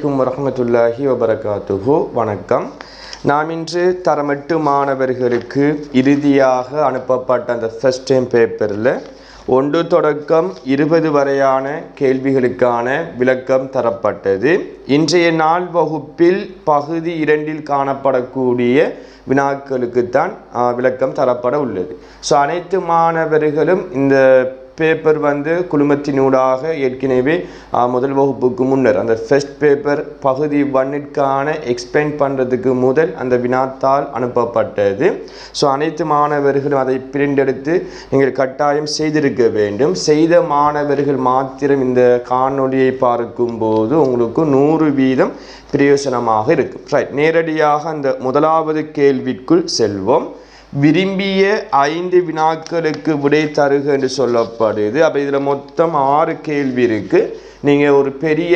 அலைக்கும் வரஹ்மத்துல்லாஹி வபரகாத்துஹு. வணக்கம். நாம் இன்று தரம் 8 மாணவர்களுக்கு இறுதியாக அனுப்பப்பட்ட அந்த ஃபர்ஸ்ட் டைம் பேப்பரில் 1 தொடக்கம் 20 வரையான கேள்விகளுக்கான விளக்கம் தரப்பட்டது. இன்றைய நாள் வகுப்பில் பகுதி 2 காணப்படக்கூடிய வினாக்களுக்குத்தான் விளக்கம் தரப்பட உள்ளது. ஸோ அனைத்து மாணவர்களும் இந்த பேப்பர் குழுமத்தினூடாக ஏற்கனவே முதல் வகுப்புக்கு முன்னர் அந்த ஃபர்ஸ்ட் பேப்பர் பகுதி 1க்கான எக்ஸ்பிளைன் பண்ணுறதுக்கு முதல் அந்த வினாத்தாள் அனுப்பப்பட்டது. ஸோ அனைத்து மாணவர்களும் அதை பிரிண்ட் எடுத்து நீங்கள் கட்டாயம் செய்திருக்க வேண்டும். செய்த மாணவர்கள் மாத்திரம் இந்த காணொலியை பார்க்கும்போது உங்களுக்கு 100% பிரயோசனமாக இருக்கும். ரைட், நேரடியாக அந்த முதலாவது கேள்விக்குள் செல்வோம். விரும்பிய 5 வினாக்களுக்கு விடை தருக என்று சொல்லப்படுது. அப்போ இதில் மொத்தம் 6 கேள்வி இருக்குது. நீங்கள் ஒரு பெரிய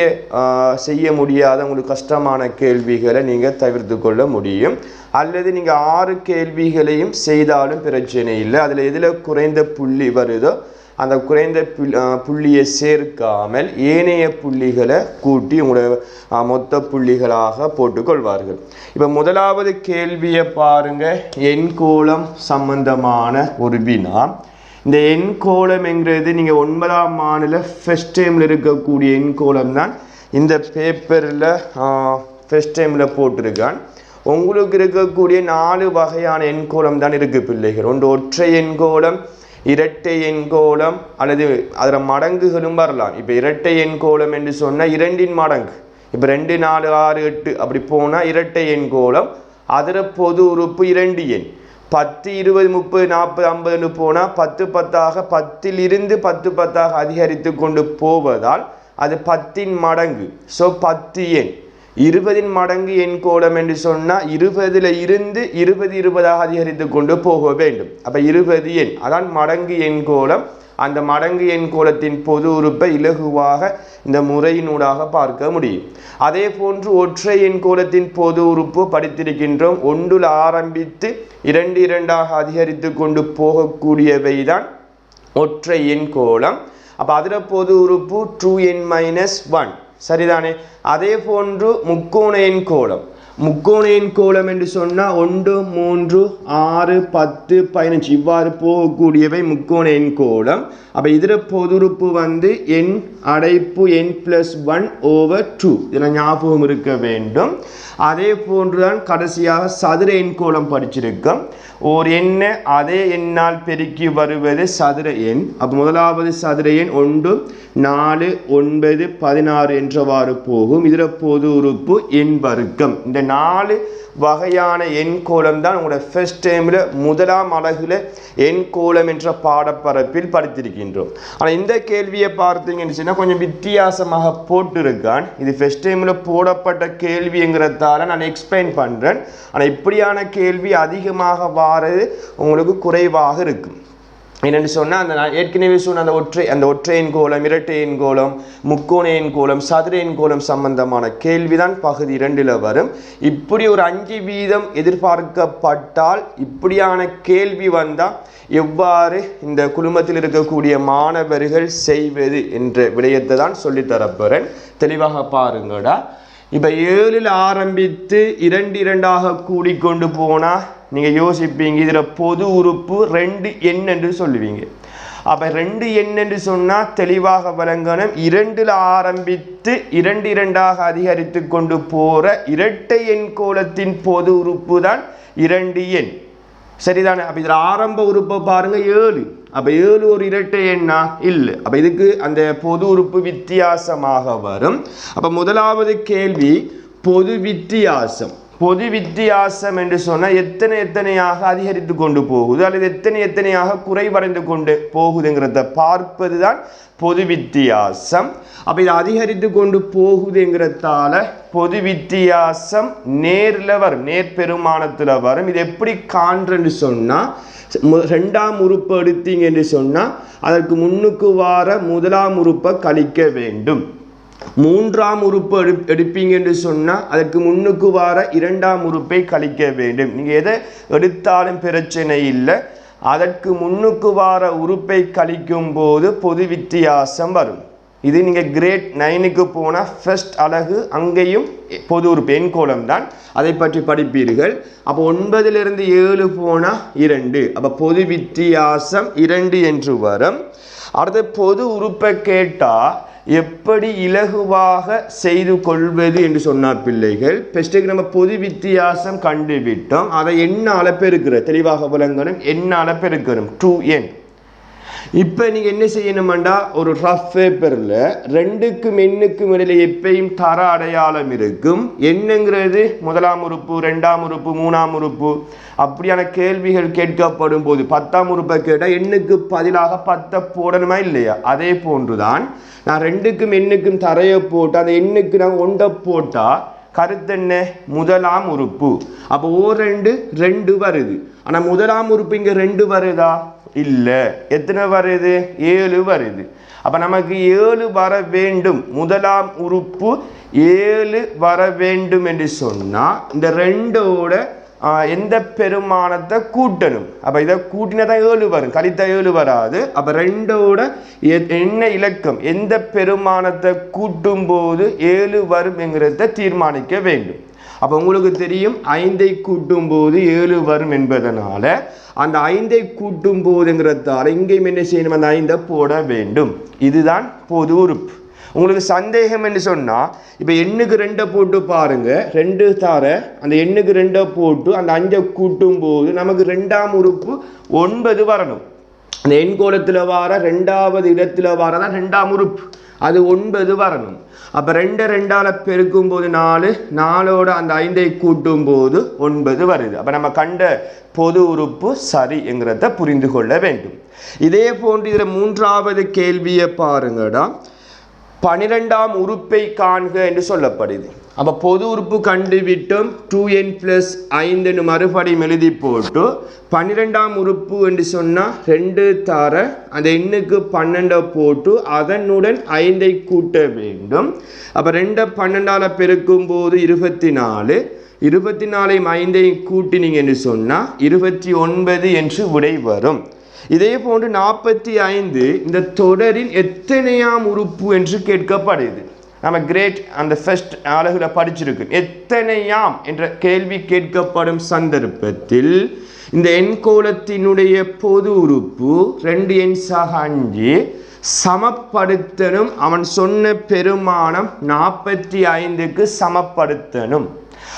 செய்ய முடியாத உங்களுக்கு கஷ்டமான கேள்விகளை நீங்கள் தவிர்த்து கொள்ள முடியும். அல்லது நீங்கள் 6 கேள்விகளையும் செய்தாலும் பிரச்சனை இல்லை. அதில் எதில் குறைந்த புள்ளி வருதோ அந்த குறைந்த புள்ளியை சேர்க்காமல் ஏனைய புள்ளிகளை கூட்டி உங்களோட மொத்த புள்ளிகளாக போட்டுக்கொள்வார்கள். இப்போ முதலாவது கேள்வியை பாருங்கள். எண்கோளம் சம்பந்தமான ஒரு வினா. இந்த எண்கோளம் என்கிறது நீங்கள் 9ஆம் ஆண்டில் ஃபர்ஸ்ட் டைமில் இருக்கக்கூடிய எண்கோளம் தான் இந்த பேப்பரில் ஃபர்ஸ்ட் டைமில் போட்டிருக்கான். உங்களுக்கு இருக்கக்கூடிய 4 வகையான எண்கோளம் தான் இருக்குது பிள்ளைகள். ஒன்று ஒற்றை எண்கோளம், இரட்டை எண்கோளம், அல்லது அதில் மடங்குகளும் வரலாம். இப்போ இரட்டை எண்கோளம் என்று சொன்னால் 2 மடங்கு. இப்போ 2, 4, 6, 8 அப்படி போனால் இரட்டை எண்கோளம். அதில் பொது உறுப்பு 2 எண். 10, 20, 30, 40, 50 போனால் 10 10ஆக 10ல் இருந்து 10 10ஆக அதிகரித்து கொண்டு போவதால் அது 10இன் மடங்கு. ஸோ 10 எண். 20இன் மடங்கு எண்கோளம் என்று சொன்னால் 20ல் இருந்து 20 20ஆக அதிகரித்து கொண்டு போக வேண்டும். அப்போ 20 எண் அதான் மடங்கு எண்கோளம். அந்த மடங்கு எண்கோளத்தின் பொது உறுப்பை இலகுவாக இந்த முறையினூடாக பார்க்க முடியும். அதே போன்று ஒற்றை எண்கோளத்தின் பொது உறுப்பு படித்திருக்கின்றோம். 1ல் ஆரம்பித்து 2 2ஆக அதிகரித்து கொண்டு போகக்கூடியவை தான் ஒற்றை எண்கோளம். அப்போ அதில் பொது உறுப்பு 2n-1. சரிதானே? அதே போன்று முக்கோண எண்கோளம். முக்கோண எண்கோளம் என்று சொன்னால் 1 3 6 10 15 இவ்வாறு போகக்கூடியவை முக்கோண எண்கோளம். அப்போ இதில் பொதுறுப்பு எண் அடைப்பு n+1/2. இதில் ஞாபகம் இருக்க வேண்டும். அதே போன்றுதான் கடைசியாக சதுர எண்கோளம் படிச்சிருக்கோம். ஒரு எண்ணை அதே எண்ணால் பெருக்கி வருவது சதுர எண். அப்போ முதலாவது சதுர எண் 1 4 9 16 என்றவாறு போகும். இதில் பொது உறுப்பு எண் வர்க்கம். இந்த 4 வகையான எண்கோளம் தான் உங்களோட ஃபர்ஸ்ட் டைமில் 1ஆம் அலகில் எண்கோளம் என்ற பாடப்பரப்பில் படித்திருக்கின்றோம். ஆனால் இந்த கேள்வியை பார்த்தீங்கன்னு சொன்னால் கொஞ்சம் வித்தியாசமாக போட்டிருக்கான். இது ஃபர்ஸ்ட் டைமில் போடப்பட்ட கேள்விங்கிறதால நான் எக்ஸ்பிளைன் பண்ணுறேன். ஆனால் இப்படியான கேள்வி அதிகமாக வாரது உங்களுக்கு குறைவாக இருக்கும். என்னென்னு சொன்னால் அந்த நான் ஏற்கனவே சொன்ன அந்த ஒற்றை எண்கோளம், இரட்டை எண்கோளம், முக்கோண எண்கோளம், சதுர எண்கோளம் சம்பந்தமான கேள்விதான் பகுதி 2ல் வரும். இப்படி ஒரு 5% எதிர்பார்க்கப்பட்டால் இப்படியான கேள்வி வந்தால் எவ்வாறு இந்த குழுமத்தில் இருக்கக்கூடிய மாணவர்கள் செய்வது என்ற விடயத்தை தான் சொல்லித்தரப்போகிறேன். தெளிவாக பாருங்கடா. இப்போ 7ல் ஆரம்பித்து 2 2ஆக கூடிக்கொண்டு போனால் நீங்கள் யோசிப்பீங்க, இதில் பொது உறுப்பு 2 எண் என்று சொல்லுவீங்க. அப்போ 2 எண் என்று சொன்னால் தெளிவாக விளங்கணும். 2ல் ஆரம்பித்து 2 2ஆக அதிகரித்து கொண்டு போகிற இரட்டை எண்கோளத்தின் பொது உறுப்பு தான் 2 எண். சரிதானே? அப்போ இதில் ஆரம்ப உறுப்பை பாருங்கள் 7. அப்போ 7 ஒரு இரட்டை எண்ணா? இல்லை. அப்போ இதுக்கு அந்த பொது உறுப்பு வித்தியாசமாக வரும். அப்போ முதலாவது கேள்வி பொது வித்தியாசம். பொது வித்தியாசம் என்று சொன்னால் எத்தனையாக அதிகரித்து கொண்டு போகுது அல்லது எத்தனையாக குறைவடைந்து கொண்டு போகுதுங்கிறத பார்ப்பது தான் பொது வித்தியாசம். அப்போ இது அதிகரித்து கொண்டு போகுதுங்கிறதால பொது வித்தியாசம் நேரில் வரும், நேர்பெருமானத்தில் வரும். இது எப்படி காண்றன்னு சொன்னால் 2ஆம் உறுப்பை எடுத்தீங்க என்று சொன்னால் அதற்கு முன்னுக்கு வார 1ஆம் உறுப்பை கழிக்க வேண்டும். 3ஆம் உறுப்பு எடுப்பீங்க என்று சொன்னால் அதற்கு முன்னுக்கு வார 2ஆம் உறுப்பை கழிக்க வேண்டும். நீங்கள் எதை எடுத்தாலும் பிரச்சனை இல்லை. அதற்கு முன்னுக்கு வார உறுப்பை கழிக்கும் போது பொது வித்தியாசம் வரும். இது நீங்கள் கிரேட் 9க்கு போனால் ஃபர்ஸ்ட் அலகு அங்கேயும் பொது உறுப்பு எண்கோளம் தான், அதை பற்றி படிப்பீர்கள். அப்போ 9லிருந்து 7 போனால் 2, அப்போ பொது வித்தியாசம் 2 என்று வரும். அடுத்து பொது உறுப்பை கேட்டால் எப்படி இலகுவாக செய்து கொள்வது என்று சொன்னார் பிள்ளைகள். ஃபர்ஸ்ட்டுக்கு நம்ம பொது வித்தியாசம் கண்டுவிட்டோம், அதை எண்ணால பெருக்கிற தெளிவாக விளங்கணும், எண்ணால பெருக்கணும் 2n. இப்போ நீங்கள் என்ன செய்யணும்டா, ஒரு ரஃப் பேப்பரில் 2க்கும் எண்ணுக்கும் இடையில எப்பயும் தர அடையாளம் இருக்கும். எண்ணுங்கிறது முதலாம் உறுப்பு, 2ஆம் உறுப்பு, 3ஆம் உறுப்பு அப்படியான கேள்விகள் கேட்கப்படும் போது 10ஆம் உறுப்பை கேட்டால் எண்ணுக்கு பதிலாக 10 போடணுமா இல்லையா? அதே போன்றுதான் நான் 2க்கும் எண்ணுக்கும் தரையை போட்டு அந்த எண்ணுக்கு நான் 1 போட்டால் கருத்து என்ன? முதலாம் உறுப்பு. அப்போ O2 2 வருது. ஆனால் முதலாம் உறுப்பு இங்கே 2 வருதா? இல்லை. எத்தனை வருது? 7 வருது. அப்போ நமக்கு 7 வர வேண்டும், முதலாம் உறுப்பு 7 வர வேண்டும் என்று சொன்னால் இந்த 2ஓட எந்த பெருமானத்தை கூட்டணும். அப்போ இதை கூட்டினா தான் 7 வரும், கழித்தா 7 வராது. அப்போ 2ஓட என்ன இலக்கம், எந்த பெருமானத்தை கூட்டும் போது 7 வரும் என்கிறத தீர்மானிக்க வேண்டும். அப்போ உங்களுக்கு தெரியும் 5ஐ கூட்டும் போது 7 வரும் என்பதனால அந்த 5ஐ கூட்டும் போதுங்கிறதால இங்கேயும் என்ன செய்யணும், அந்த 5ஐ போட வேண்டும். இதுதான் பொது உறுப்பு. உங்களுக்கு சந்தேகம் என்று சொன்னால் இப்போ எண்ணுக்கு 2 போட்டு பாருங்க, 2 தர அந்த எண்ணுக்கு 2 போட்டு அந்த 5ஐ கூட்டும் போது நமக்கு 2ஆம் உறுப்பு 9 வரணும். அந்த எண்கோளத்தில் வர 2வது இடத்துல வரதான் 2ஆம் உறுப்பு, அது 9 வரணும். அப்போ 2 2ஆல் பெருக்கும் போது 4, 4ஓட அந்த 5ஐ கூட்டும் போது 9 வருது. அப்போ நம்ம கண்ட பொது உறுப்பு சரி என்கிறத புரிந்து கொள்ள வேண்டும். இதே போன்று இதில் 3வது கேள்வியை பாருங்கடா, 12ஆம் உறுப்பை காண்க என்று சொல்லப்படுது. அப்போ பொது உறுப்பு கண்டுவிட்டோம், 2n + 5 மறுபடியும் எழுதி போட்டு 12ஆம் உறுப்பு என்று சொன்னால் 2 தர அந்த எண்ணுக்கு 12 போட்டு அதனுடன் 5ஐ கூட்ட வேண்டும். அப்போ 2 12ஆல் பெருக்கும் போது 24, 24ஐயும் 5ஐயும் கூட்டினீங்க என்று சொன்னால் 29 என்று விடை வரும். இதே போன்று 45 இந்த தொடரின் எத்தனையாம் உறுப்பு என்று கேட்கப்படுது. நம்ம கிரேட் அந்த ஃபர்ஸ்ட் அலகுல படிச்சிருக்கு. எத்தனையாம் என்ற கேள்வி கேட்கப்படும் சந்தர்ப்பத்தில் இந்த எண்கோளத்தினுடைய பொது உறுப்பு 2n = 5 சமப்படுத்தணும். அவன் சொன்ன பெருமானம் 45க்கு சமப்படுத்தணும்.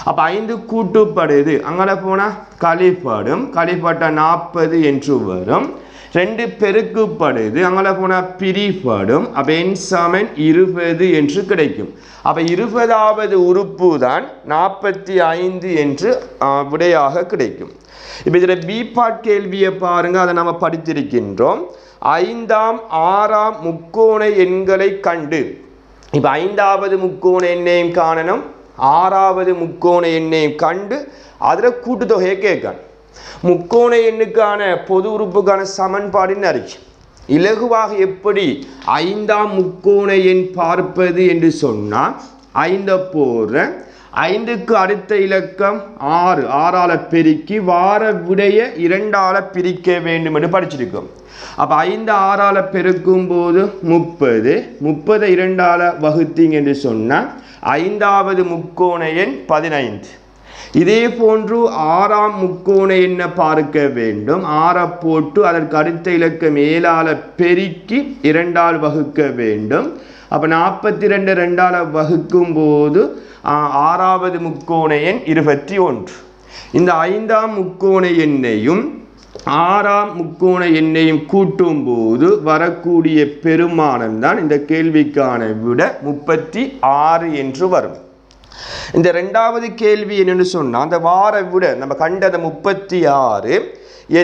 அப்போ 5 கூட்டுப்படுது, அங்கே போனால் கழிப்படும், கழிப்பட்ட 40 என்று வரும். 2 பெருக்குப்படுது, அங்கே போனால் பிரிப்படும், அப்போ n = 20 என்று கிடைக்கும். அப்போ 20வது உறுப்பு தான் 45 என்று விடையாக கிடைக்கும். இப்போ இதில் பி பார்ட் கேள்வியை பாருங்கள், அதை நம்ம படித்திருக்கின்றோம். 5ஆம் 6ஆம் முக்கோண எண்களை கண்டு. இப்போ 5வது முக்கோண எண்ணையும் காணணும், 6வது முக்கோண எண்ணையும் கண்டு அதில் கூட்டுத்தொகையை கேட்கணும். முக்கோண எண்ணுக்கான பொது உறுப்புக்கான சமன்பாடு அறிக்கை இலகுவாக எப்படி 5ஆம் முக்கோண எண் பார்ப்பது என்று சொன்னால் 5 போடுற 5க்கு அடுத்த இலக்கம் 6, 6ஆல் பெருக்கி வார விடைய 2ஆல் பிரிக்க வேண்டும் என்று படிச்சிருக்கோம். அப்போ 5 6ஆல் பெருக்கும் போது 30, 30ஐ 2ஆல் வகுத்தீங்க என்று சொன்னால் 5வது முக்கோண எண் 15. இதே போன்று 6ஆம் முக்கோண எண்ணை பார்க்க வேண்டும். 6 போட்டு அதற்கு அடுத்த இலக்கம் 7ஆல் பெருக்கி 2ஆல் வகுக்க வேண்டும். அப்போ 42 2ஆல் வகுக்கும் போது 6வது முக்கோண எண் 21. இந்த 5ஆம் முக்கோண எண்ணையும் 6ஆம் முக்கோண எண்ணையும் கூட்டும் போது வரக்கூடிய பெருமானம் தான் இந்த கேள்விக்கான விட 36 என்று வரும். இந்த 2வது கேள்வி என்னன்னு சொன்னால் அந்த வார விட நம்ம கண்டத 36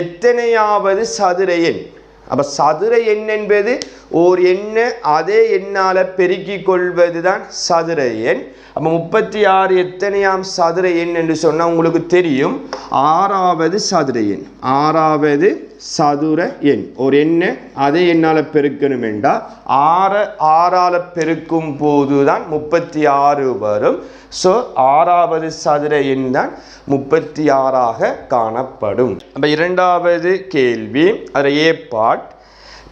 எத்தனையாவது சதுர எண். அப்போ சதுர எண் என்பது ஓர் எண்ணை அதே எண்ணால் பெருக்கிக் கொள்வது தான் சதுர எண். அப்போ 36 எத்தனையாம் சதுர எண் என்று சொன்னால் உங்களுக்கு தெரியும் 6வது சதுர எண். 6வது சதுர எண் ஒரு எண்ணை அதே எண்ணால் பெருக்கணும் என்றால் 6ஆல் பெருக்கும் போது தான் 36 வரும். ஸோ 6வது சதுர எண் தான் 36ஆக காணப்படும். அப்போ 2வது கேள்வி அதில் ஏ பார்ட்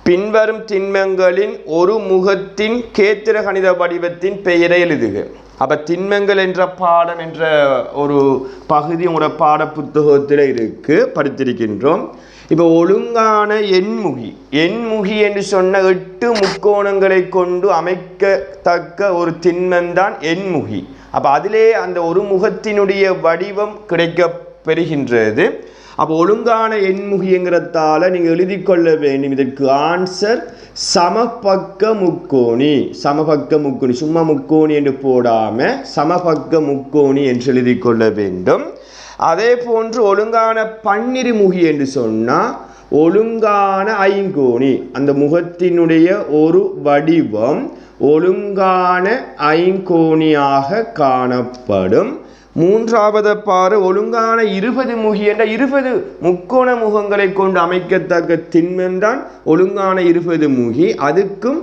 பின்வரும் திண்மங்களின் ஒரு முகத்தின் கேத்திர கணித வடிவத்தின் பெயரை எழுதுக. அப்போ திண்மங்கள் என்ற பாடம் என்ற ஒரு பகுதி உங்களோட பாட புத்தகத்தில் இருக்கு, படித்திருக்கின்றோம். இப்போ ஒழுங்கான எண்முகி என்று சொன்ன 8 முக்கோணங்களை கொண்டு அமைக்கத்தக்க ஒரு திண்மம் தான் எண்முகி. அப்போ அதிலே அந்த ஒரு முகத்தினுடைய வடிவம் கிடைக்க பெறுகின்றது. அப்போ ஒழுங்கான எண்முகிங்கிறதால நீங்கள் எழுதி கொள்ள வேண்டும். இதற்கு ஆன்சர் சமபக்க முக்கோணி. சும்மா முக்கோணி என்று போடாம சமபக்க முக்கோணி என்று எழுதி கொள்ள வேண்டும். அதே போன்று ஒழுங்கான பன்னிருமுகி என்று சொன்னால் ஒழுங்கான ஐங்கோணி. அந்த முகத்தினுடைய ஒரு வடிவம் ஒழுங்கான ஐங்கோணியாக காணப்படும். மூன்றாவது பாரு ஒழுங்கான 20 முகி என்ற 20 முக்கோண முகங்களை கொண்டு அமைக்கத்தக்க திண்மம் தான் ஒழுங்கான 20 முகி. அதுக்கும்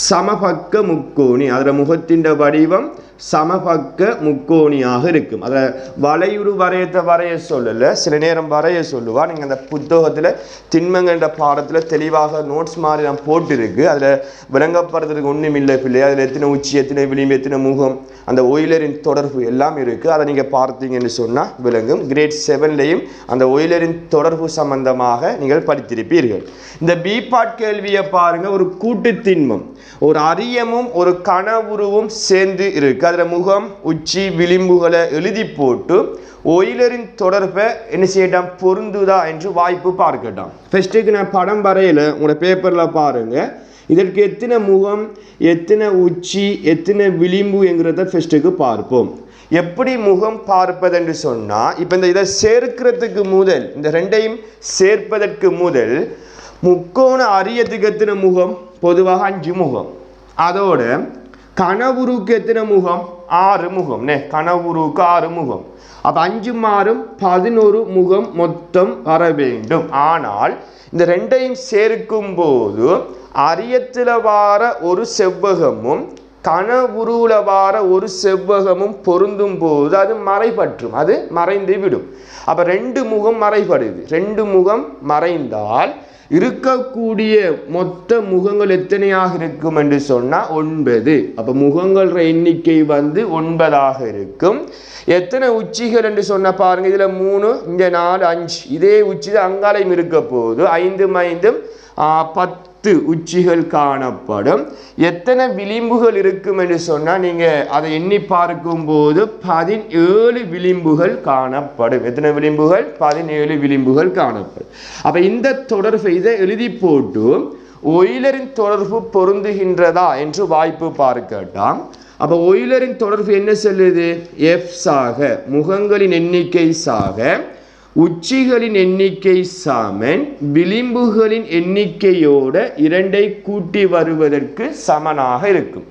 சமபக்க முக்கோணி. அதில் முகத்தின் வடிவம் சமபக்க முக்கோணியாக இருக்கும். அதில் வளையுறு வரைய சொல்லல, சில நேரம் வரைய சொல்லுவா. நீங்கள் அந்த புத்தகத்தில் திண்மங்கள் என்ற பாடத்தில் தெளிவாக நோட்ஸ் மாதிரி நான் போட்டிருக்கு. அதில் விளங்கப்படுறதுக்கு ஒன்றும் இல்லை பிள்ளை. அதில் எத்தனை உச்சி, எத்தனை விளிம்பு, எத்தனை முகம், அந்த ஒயிலரின் தொடர்பு எல்லாம் இருக்குது. அதை நீங்கள் பார்த்தீங்கன்னு சொன்னால் விளங்கும். கிரேட் 7லையும் அந்த ஒயிலரின் தொடர்பு சம்பந்தமாக நீங்கள் படித்திருப்பீர்கள். இந்த பி பார்ட் கேள்வியை பாருங்கள். ஒரு கூட்டு திண்மம், ஒரு அரியமும் ஒரு கனவுருவும் சேர்ந்து இருக்கு. அதில் முகம், உச்சி, விளிம்புகளை எழுதி போட்டு ஒயிலரின் தொடர்பை என்ன செய்யலாம், பொருந்துதா என்று வாய்ப்பு பார்க்கட்டாம். ஃபர்ஸ்ட்டுக்கு நான் படம் வரையில உங்களோட பேப்பரில் பாருங்கள். இதற்கு எத்தனை முகம், எத்தனை உச்சி, எத்தனை விளிம்பு என்கிறத ஃபர்ஸ்ட்டுக்கு பார்ப்போம். எப்படி முகம் பார்ப்பது என்று சொன்னால், இப்போ இதை சேர்க்கிறதுக்கு முதல், இந்த ரெண்டையும் சேர்ப்பதற்கு முதல் முக்கோண அரியத்துக்கு எத்தனை முகம், பொதுவாக 5 முகம். அதோட கனவுருக்கு எத்தனை முகம், 6 முகம். கனவுருக்கு 6 முகம். அப்போ 5 மாறும் 11 முகம் மொத்தம் வர வேண்டும். ஆனால் இந்த ரெண்டையும் சேர்க்கும் போது அரியத்தில் வார ஒரு செவ்வகமும் கனவுருல வார ஒரு செவ்வகமும் பொருந்தும் போது அது மறைபற்றும், அது மறைந்து விடும். அப்போ 2 முகம் மறைபடுது. 2 முகம் மறைந்தால் இருக்கக்கூடிய மொத்த முகங்கள் எத்தனையாக இருக்கும் என்று சொன்னால் 9. அப்போ முகங்கள் எண்ணிக்கை 9ஆக இருக்கும். எத்தனை உச்சிகள் என்று சொன்ன பாருங்க. இதில் 3, இங்கே 4, 5. இதே உச்சி தான் அங்காலையும் இருக்க போது 5 5 10 உச்சிகள் காணப்படும். எத்தனை விளிம்புகள் இருக்கும் என்று சொன்னால் நீங்கள் அதை எண்ணி பார்க்கும் போது 17 விளிம்புகள் காணப்படும். எத்தனை விளிம்புகள், 17 விளிம்புகள் காணப்படும். அப்போ இந்த தொடர்பை இதை எழுதி போட்டு ஒயிலரின் தொடர்பு பொருந்துகின்றதா என்று வாய்ப்பு பார்க்கட்டாம். அப்போ ஒயிலரின் தொடர்பு என்ன சொல்லுது, எஃப் சாக முகங்களின் எண்ணிக்கை சாக உச்சிகளின் எண்ணிக்கை சமன் விளிம்புகளின் எண்ணிக்கையோட 2ஐ கூட்டி வருவதற்கு சமனாக இருக்கும்.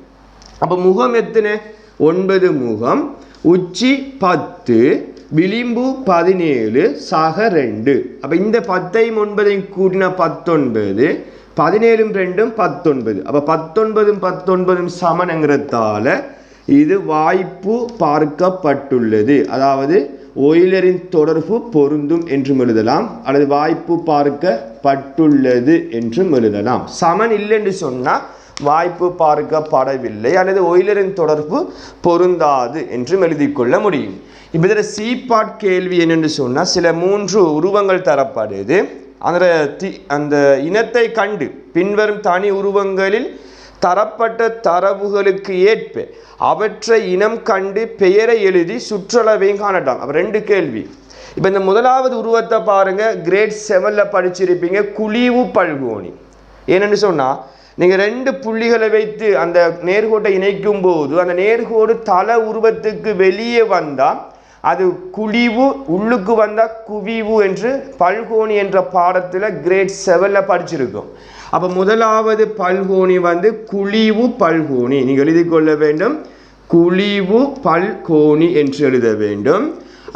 அப்போ முகம் எத்தனை, 9 முகம், உச்சி 10, விளிம்பு 17 சாக 2. அப்போ இந்த 10ஐயும் 9ஐயும் கூட்டினா 19, 17 2 19. அப்போ 19 19 சமன்ங்கிறதால இது வாய்ப்பு பார்க்கப்பட்டுள்ளது. அதாவது ஒயிலரின் தொடர்பு பொருந்தும் என்றும் எழுதலாம், அல்லது வாய்ப்பு பார்க்கப்பட்டுள்ளது என்றும் எழுதலாம். சமன் இல்லை என்று சொன்னால் வாய்ப்பு பார்க்கப்படவில்லை, அல்லது ஒயிலரின் தொடர்பு பொருந்தாது என்றும் எழுதி கொள்ள முடியும். இப்போ இதில் சி பார்ட் கேள்வி என்னென்று சொன்னால், சில 3 உருவங்கள் தரப்படுது. அந்த இனத்தை கண்டு பின்வரும் தனி உருவங்களில் தரப்பட்ட தரவுகளுக்கு ஏற்ப அவற்றை இனம் கண்டு பெயரை எழுதி சுற்றளவையும் காணட்டாம். அப்போ 2 கேள்வி. இப்போ இந்த முதலாவது உருவத்தை பாருங்க, கிரேட் 7ல் படிச்சிருப்பீங்க, குழிவு பல்கோணி. ஏன்னு சொன்னால் நீங்கள் 2 புள்ளிகளை வைத்து அந்த நேர்கோட்டை இணைக்கும் போது அந்த நேர்கோடு தல உருவத்துக்கு வெளியே வந்தால் அது குழிவு, உள்ளுக்கு வந்தால் குவிவு என்று பல்கோணி என்ற பாடத்தில் கிரேட் 7ல் படிச்சிருக்கோம். அப்போ முதலாவது பல்கோணி குழிவு பல்கோணி. நீங்கள் எழுதி கொள்ள வேண்டும், குழிவு பல்கோணி என்று எழுத வேண்டும்.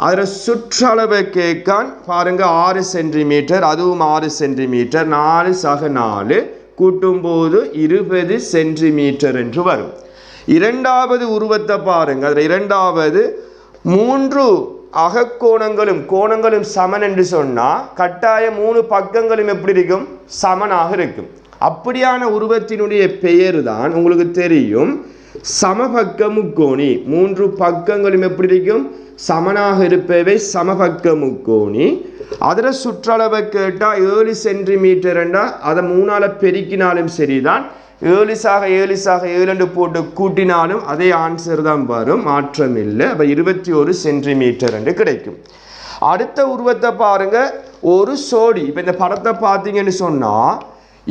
அதில் சுற்றளவை கேட்கான் பாருங்க, 6 சென்டிமீட்டர், அதுவும் 6 சென்டிமீட்டர், 4 சக 4 கூட்டும் போது 20 சென்டிமீட்டர் என்று வரும். இரண்டாவது உருவத்தை பாருங்க, அதில் இரண்டாவது 3 கோணங்களும் சமன் என்று சொன்னால் கட்டாயம் 3 பக்கங்களும் எப்படி இருக்கும், சமனாக இருக்கும். அப்படியான உருவத்தினுடைய பெயர் தான் உங்களுக்கு தெரியும் சமபக்க முக்கோணி. 3 பக்கங்களும் எப்படி இருக்கும்? சமனாக இருப்பவை சமபக்க முக்கோணி. அதில் சுற்றளவை கேட்டால் 7 சென்டிமீட்டர்ண்டா அதை 3ஆல் பெருக்கினாலும் சரிதான், 7 சாக 7 போட்டு கூட்டினாலும் அதே ஆன்சர் தான் வரும், மாற்றம் இல்லை. அப்போ 21 சென்டிமீட்டர் என்று கிடைக்கும். அடுத்த உருவத்தை பாருங்க, ஒரு சோடி. இப்போ இந்த படத்தை பார்த்தீங்கன்னு சொன்னால்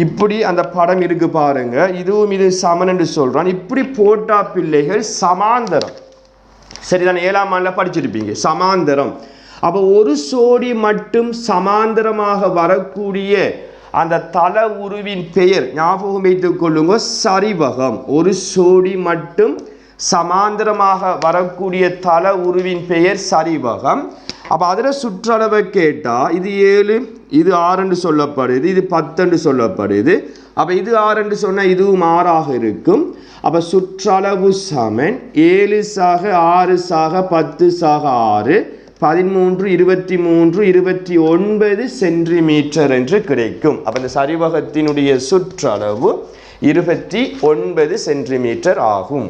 இப்படி அந்த படம் இருக்கு பாருங்க, இதுவும் இது சமன் என்று சொல்றான். இப்படி போட்டா பிள்ளைகள் சமாந்தரம், சரிதான்? 7ஆம் ஆண்டில் படிச்சிருப்பீங்க சமாந்தரம். அப்போ ஒரு சோடி மட்டும் சமாந்தரமாக வரக்கூடிய அந்த தல உருவின் பெயர் ஞாபகம் வைத்துக் கொள்ளுங்க, சரிவகம். ஒரு சோடி மட்டும் சமாந்தரமாக வரக்கூடிய தல உருவின் பெயர் சரிவகம். அப்போ அதில் சுற்றளவை கேட்டால் இது 7, இது 6 சொல்லப்படுது, இது 10 சொல்லப்படுது. அப்போ இது 6 சொன்னால் இதுவும் 6ஆக இருக்கும். அப்போ சுற்றளவு சமன் 7 சாக 6 சாக 10 சாக 6 13 23 29 சென்டிமீட்டர் என்று கிடைக்கும். அப்போ இந்த சரிவகத்தினுடைய சுற்றளவு 29 சென்டிமீட்டர் ஆகும்.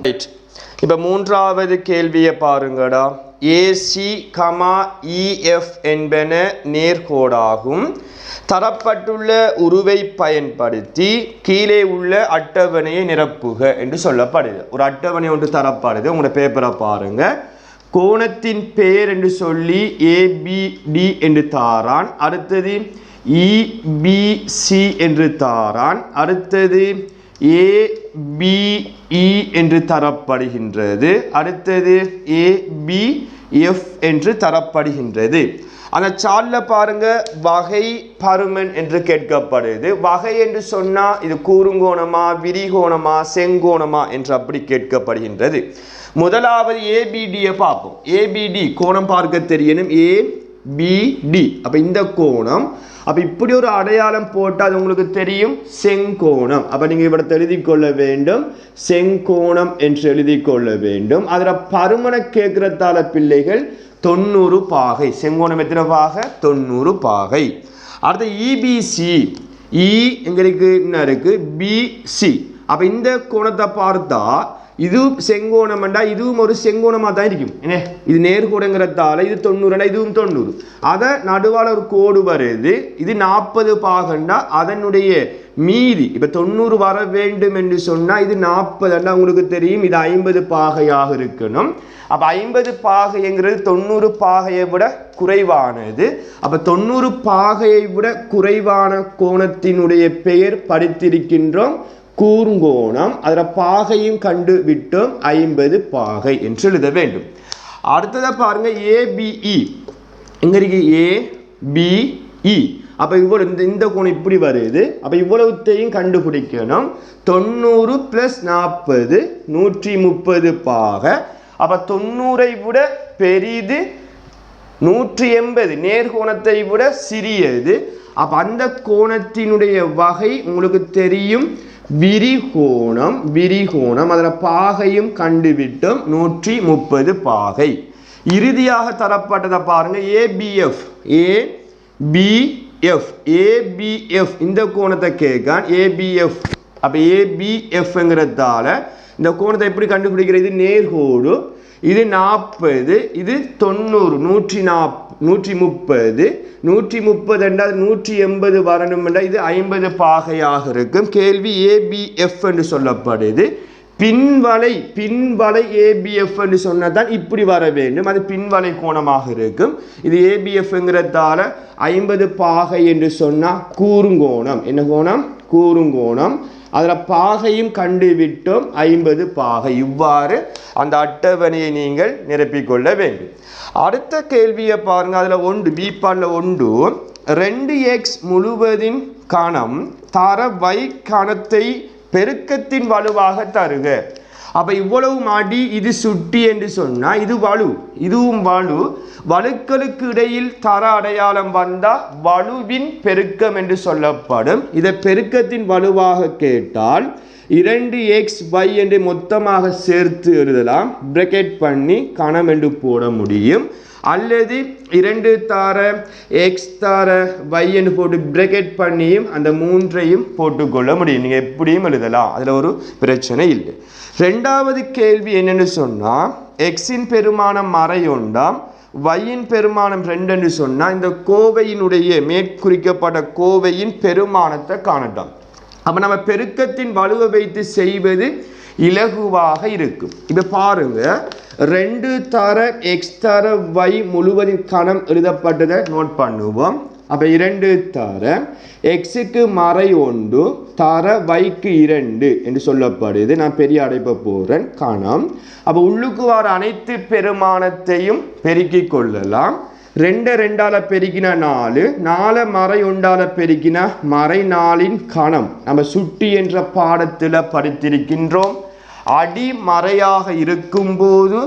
இப்போ 3வது கேள்வியை பாருங்கடா. ஏசி, இஎஃப் என்பன நேர்கோடாகும். தரப்பட்டுள்ள உருவை பயன்படுத்தி கீழே உள்ள அட்டவணையை நிரப்புக என்று சொல்லப்படுது. ஒரு அட்டவணை ஒன்று தரப்படுது, உங்களோட பேப்பரை பாருங்க. கோணத்தின் பெயர் என்று சொல்லி ஏபிடி என்று தாரான். அடுத்தது இபிசி என்று தாரான். அடுத்தது ஏபிஇ என்று தரப்படுகின்றது. அடுத்தது ஏபிஎஃப் என்று தரப்படுகின்றது. அந்த சார்ட்டில் பாருங்க, வகை பருமன் என்று கேட்கப்படுது. வகை என்று சொன்னால் இது கூறுங்கோணமா, விரிகோணமா, செங்கோணமா என்று அப்படி கேட்கப்படுகின்றது. முதலாவது ஏபிடியை பார்ப்போம். ஏபிடி கோணம் பார்க்க தெரியணும், ஏபிடி. அப்போ இந்த கோணம், அப்போ இப்படி ஒரு அடையாளம் போட்டால் அது உங்களுக்கு தெரியும் செங்கோணம். அப்போ நீங்கள் இவரை எழுதி கொள்ள வேண்டும், செங்கோணம் என்று எழுதி கொள்ள வேண்டும். அதில் பருமனை கேட்கிறதால பிள்ளைகள் 90 பாகை. செங்கோணம் எத்தனை பாகை? 90 பாகை. அடுத்த இபிசி, இ எங்களுக்கு என்ன இருக்கு? பிசி. அப்போ இந்த கோணத்தை பார்த்தா இது செங்கோணம் என்றா இதுவும் ஒரு செங்கோணமாக தான் இருக்கும். என்ன இது நேர்கோடுங்கிறதால இது 90, இதுவும் 90. அதை நடுவால் ஒரு கோடு வருது, இது 40 பாகண்டா அதனுடைய மீதி. இப்போ 90 வர வேண்டும் என்று சொன்னால் இது 40 உங்களுக்கு தெரியும், இது 50 பாகையாக இருக்கணும். அப்போ 50 பாகைங்கிறது 90 பாகையை விட குறைவானது. அப்போ 90 பாகையை விட குறைவான கோணத்தினுடைய பெயர் படித்திருக்கின்றோம் கூர்ங்கோணம். அதில் பாகையும் கண்டு விட்டோம் 50 பாகை என்று எழுத வேண்டும். அடுத்ததை பாருங்க, ஏபிஇ எங்க இருக்கு? ஏபிஇ. அப்போ இவ்வளவு இந்த கோணம் இப்படி வருது. அப்போ இவ்வளவுத்தையும் கண்டுபிடிக்கணும். 90 + 40 130 பாகை. அப்போ 90ஐ விட பெரிது 180, நேர்கோணத்தை விட சிறியது. அப்போ அந்த கோணத்தினுடைய வகை உங்களுக்கு தெரியும் விரிகோணம். விரிகோணம் அதில் பாகையும் கண்டுவிட்டோம் 130 பாகை. இறுதியாக தரப்பட்டதை பாருங்க, ஏபிஎஃப். ஏபிஎஃப் ஏபிஎஃப் இந்த கோணத்தை கேட்கான் ஏபிஎஃப். அப்போ ஏபிஎஃப்ங்கிறதால இந்த கோணத்தை எப்படி கண்டுபிடிக்கிறது? இது நேர்கோடு, இது 40, இது 90, 130, 130 என்றால் 180 வரணும் என்றால் இது 50 பாகையாக இருக்கும். கேள்வி ஏபிஎஃப் என்று சொல்லப்படுது. பின்வளை ஏபிஎஃப் என்று சொன்னதான் இப்படி வர வேண்டும், அது பின்வளை கோணமாக இருக்கும். இது ஏபிஎஃப்ங்கிறதால 50 பாகை என்று சொன்னால் கூறுங்கோணம். என்ன கோணம்? கூறுங்கோணம். அதில் பாகையும் கண்டுவிட்டோம் 50 பாகை. இவ்வாறு அந்த அட்டவணையை நீங்கள் நிரப்பிக்கொள்ள வேண்டும். அடுத்த கேள்வியை பாருங்க, அதில் 1 பீப்பாடில் 1 2x முழுவதின் கணம் தர y கணத்தை பெருக்கத்தின் வலுவாக தருக. அப்போ இவ்வளவு அடி, இது சுட்டி என்று சொன்னால் இது வலு, இதுவும் வலு. வலுக்களுக்கு இடையில் தர அடையாளம் வந்தால் வலுவின் பெருக்கம் என்று சொல்லப்படும். இதை பெருக்கத்தின் வலுவாக கேட்டால் 2xy என்று மொத்தமாக சேர்த்து எழுதலாம், பிரக்கெட் பண்ணி கணம் என்று போட முடியும். அல்லது 2 தார x தார y என்று போட்டு பிரக்கெட் பண்ணியும் அந்த 3ஐயும் போட்டுக்கொள்ள முடியும். நீங்கள் எப்படியும் எழுதலாம், அதில் ஒரு பிரச்சனை இல்லை. ரெண்டாவது கேள்வி என்னென்னு சொன்னால், எக்ஸின் பெருமானம் மறை ஒன்றாம், வையின் பெருமானம் 2 என்று சொன்னால் இந்த கோவையினுடைய மேற்குறிக்கப்பட்ட கோவையின் பெருமானத்தை காணலாம். அப்போ நம்ம பெருக்கத்தின் வலுவை வைத்து செய்வது இலகுவாக இருக்கும். இப்போ பாருங்க, 2 தர எக்ஸ் தர y முழுவதின் கணம் எழுதப்பட்டதை நோட் பண்ணுவோம். அப்போ 2 தர எக்ஸுக்கு மறை 1 தர வைக்கு 2 என்று சொல்லப்படுது. நான் பெரிய அடைப்ப போகிறேன் கணம். அப்போ உள்ளுக்கு வர அனைத்து பெருமானத்தையும் பெருக்கிக் கொள்ளலாம். 2 2ஆல் பெருக்கினா 4, 4 மறை 1ஆல் பெருக்கினா மறை 4இன் கணம். நம்ம சுட்டி என்ற பாடத்தில் படித்திருக்கின்றோம். அடி மறையாக இருக்கும்போது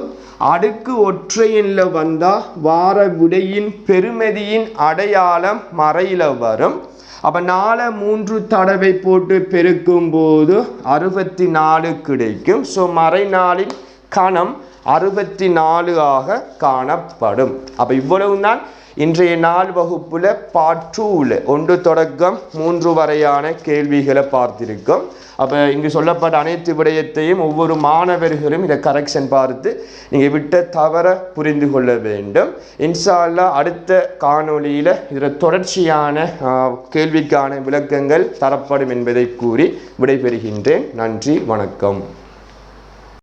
அடுக்கு ஒற்றையில் வந்தால் வார விடையின் பெருமதியின் அடையாளம் மறையில் வரும். அப்போ 4 3 தடவை போட்டு பெருக்கும்போது 64 கிடைக்கும். ஸோ மறை 4இன் கணம் 64 ஆக காணப்படும். அப்போ இவ்வளவு தான் இன்றைய நாள் வகுப்புல பார்ட் 2ல 1 தொடக்கம் 3 வரையான கேள்விகளை பார்த்திருக்கோம். அப்போ இங்கு சொல்லப்பட்ட அனைத்து விடயத்தையும் ஒவ்வொரு மாணவர்களும் இதை கரெக்ஷன் பார்த்து நீங்கள் விட்ட தவற புரிந்து கொள்ள வேண்டும். இன்ஷா அல்லாஹ் அடுத்த காணொளியில் இதில் தொடர்ச்சியான கேள்விக்கான விளக்கங்கள் தரப்படும் என்பதை கூறி விடைபெறுகின்றேன். நன்றி, வணக்கம்.